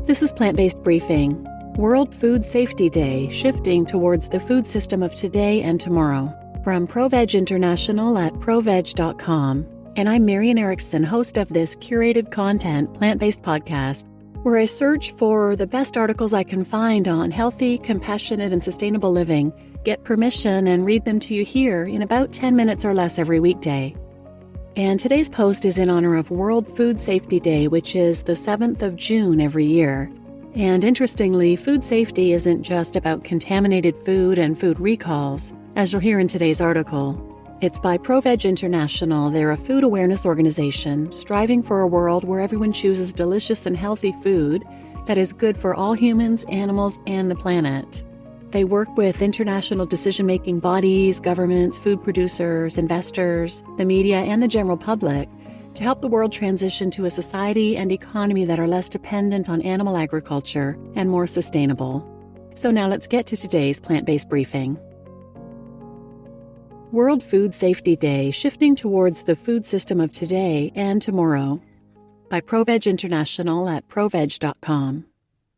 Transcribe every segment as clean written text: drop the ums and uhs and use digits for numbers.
This is Plant-Based Briefing, World Food Safety Day, shifting towards the food system of today and tomorrow. From ProVeg International at proveg.com. And I'm Marian Erickson, host of this curated content, plant-based podcast, where I search for the best articles I can find on healthy, compassionate, and sustainable living, get permission, and read them to you here in about 10 minutes or less every weekday. And today's post is in honor of World Food Safety Day, which is the 7th of June every year. And interestingly, food safety isn't just about contaminated food and food recalls, as you'll hear in today's article. It's by ProVeg International. They're a food awareness organization striving for a world where everyone chooses delicious and healthy food that is good for all humans, animals, and the planet. They work with international decision-making bodies, governments, food producers, investors, the media, and the general public to help the world transition to a society and economy that are less dependent on animal agriculture and more sustainable. So now let's get to today's plant-based briefing. World Food Safety Day, shifting towards the food system of today and tomorrow, by ProVeg International at proveg.com.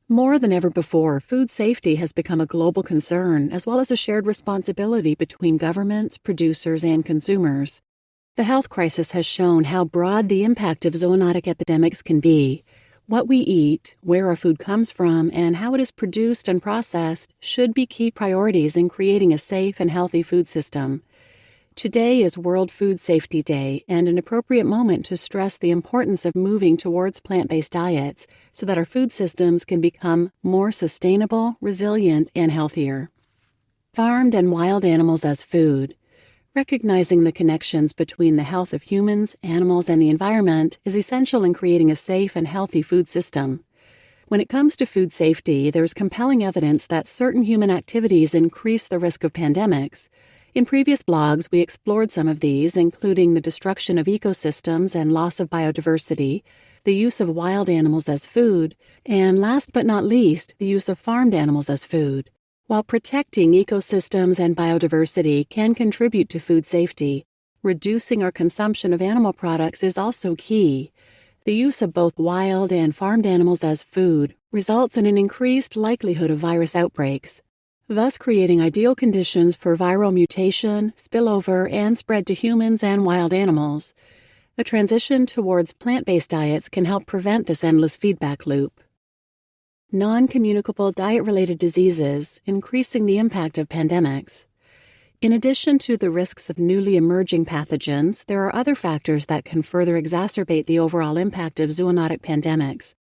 More than ever before, food safety has become a global concern, as well as a shared responsibility between governments, producers, and consumers. The health crisis has shown how broad the impact of zoonotic epidemics can be. What we eat, where our food comes from, and how it is produced and processed should be key priorities in creating a safe and healthy food system. Today is World Food Safety Day, and an appropriate moment to stress the importance of moving towards plant-based diets so that our food systems can become more sustainable, resilient, and healthier. Farmed and wild animals as food. Recognizing the connections between the health of humans, animals, and the environment is essential in creating a safe and healthy food system. When it comes to food safety, there is compelling evidence that certain human activities increase the risk of pandemics. In previous blogs, we explored some of these, including the destruction of ecosystems and loss of biodiversity, the use of wild animals as food, and last but not least, the use of farmed animals as food. While protecting ecosystems and biodiversity can contribute to food safety, reducing our consumption of animal products is also key. The use of both wild and farmed animals as food results in an increased likelihood of virus outbreaks, thus creating ideal conditions for viral mutation, spillover, and spread to humans and wild animals. A transition towards plant-based diets can help prevent this endless feedback loop. Non-communicable diet-related diseases, increasing the impact of pandemics. In addition to the risks of newly emerging pathogens, there are other factors that can further exacerbate the overall impact of zoonotic pandemics.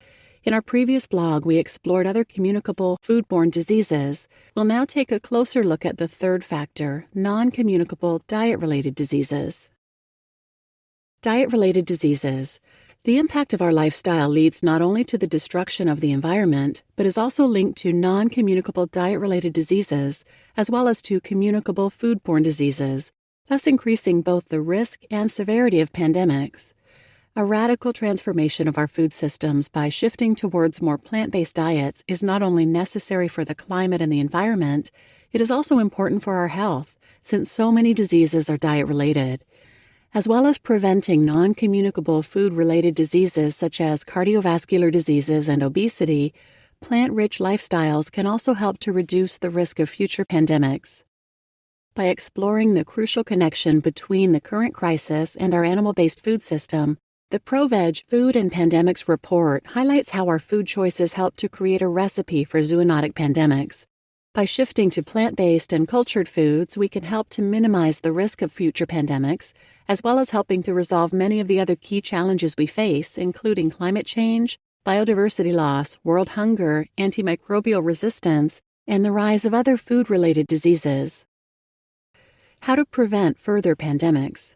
In our previous blog, we explored other communicable foodborne diseases. We'll now take a closer look at the third factor, non-communicable diet-related diseases. Diet-related diseases. The impact of our lifestyle leads not only to the destruction of the environment, but is also linked to non-communicable diet-related diseases, as well as to communicable foodborne diseases, thus increasing both the risk and severity of pandemics. A radical transformation of our food systems by shifting towards more plant-based diets is not only necessary for the climate and the environment, it is also important for our health, since so many diseases are diet-related. As well as preventing non-communicable food-related diseases such as cardiovascular diseases and obesity, plant-rich lifestyles can also help to reduce the risk of future pandemics. By exploring the crucial connection between the current crisis and our animal-based food system, the ProVeg Food and Pandemics Report highlights how our food choices help to create a recipe for zoonotic pandemics. By shifting to plant-based and cultured foods, we can help to minimize the risk of future pandemics, as well as helping to resolve many of the other key challenges we face, including climate change, biodiversity loss, world hunger, antimicrobial resistance, and the rise of other food-related diseases. How to prevent further pandemics.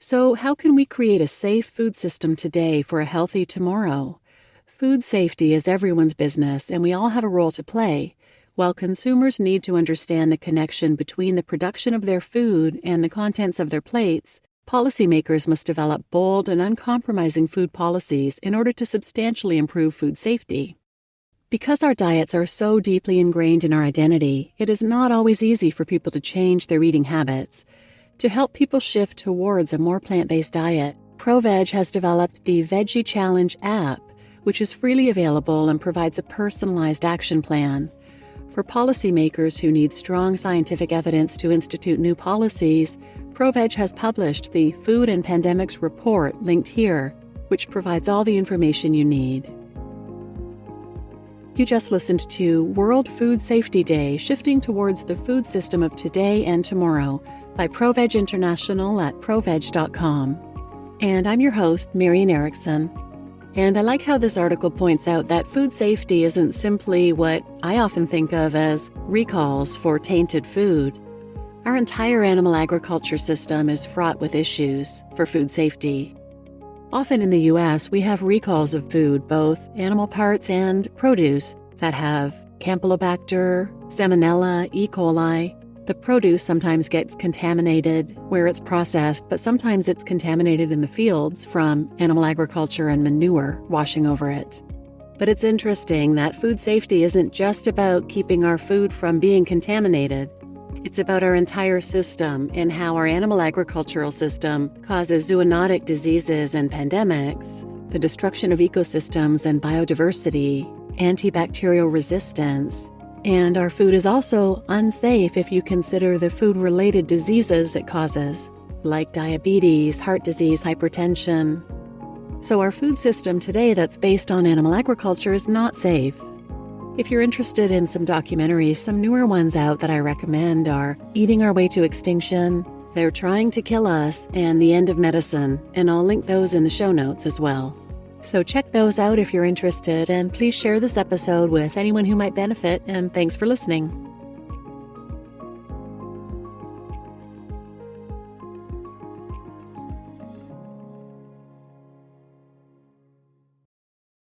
So, how can we create a safe food system today for a healthy tomorrow? Food safety is everyone's business, and we all have a role to play. While consumers need to understand the connection between the production of their food and the contents of their plates, policymakers must develop bold and uncompromising food policies in order to substantially improve food safety. Because our diets are so deeply ingrained in our identity, it is not always easy for people to change their eating habits. To help people shift towards a more plant-based diet, ProVeg has developed the Veggie Challenge App, which is freely available and provides a personalized action plan. For policymakers who need strong scientific evidence to institute new policies, ProVeg has published the Food and Pandemics Report linked here, which provides all the information you need. You just listened to World Food Safety Day, Shifting Towards the Food System of Today and Tomorrow by ProVeg International at proveg.com. And I'm your host, Marian Erickson. And I like how this article points out that food safety isn't simply what I often think of as recalls for tainted food. Our entire animal agriculture system is fraught with issues for food safety. Often in the U.S., we have recalls of food, both animal parts and produce, that have Campylobacter, Salmonella, E. coli. The produce sometimes gets contaminated where it's processed, but sometimes it's contaminated in the fields from animal agriculture and manure washing over it. But it's interesting that food safety isn't just about keeping our food from being contaminated. It's about our entire system and how our animal agricultural system causes zoonotic diseases and pandemics, the destruction of ecosystems and biodiversity, antibacterial resistance, and our food is also unsafe if you consider the food-related diseases it causes, like diabetes, heart disease, hypertension. So our food system today that's based on animal agriculture is not safe. If you're interested in some documentaries, some newer ones out that I recommend are Eating Our Way to Extinction, They're Trying to Kill Us, and The End of Medicine, and I'll link those in the show notes as well. So check those out if you're interested, and please share this episode with anyone who might benefit, and thanks for listening.